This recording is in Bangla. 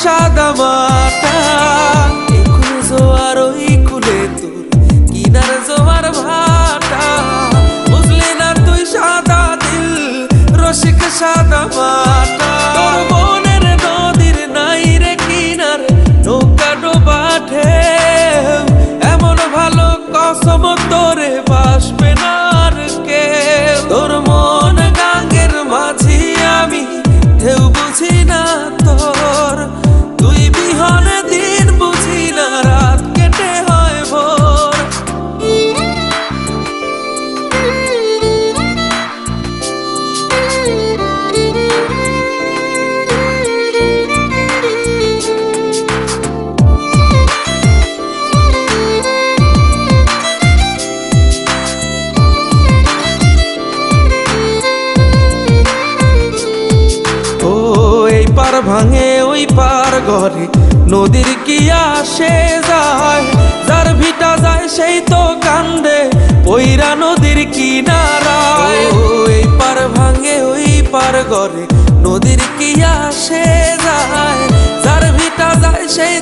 সাদা মাটা, এই কুলে জোয়ার ওই কুলে তোর কিনার জোয়ার ভাটা। বুঝলি না তুই সাদা দিল রসিক সাদা মাটা। তোর মনের নদীর নাই রে কিনার নৌকা ডোবা ঢেউ, এমন ভালো কসম তোরে বাসবে না আর কেউ। তোর মন গাঙ্গের মাঝি আমি ঢেউ বুঝি না তোর, তুই বিহনে দিন বুঝি না রাত কেটে হয় ভোর। পার ভাঙে ওই পার ঘরে নদীর কি আসে যায়, যার ভিটা যায় সেই তো কান্দে পইরা নদীর কিনারায়। ওই পার ভাঙে ওই পার ঘরে নদীর কি আসে যায়, যার ভিটা যায় সেই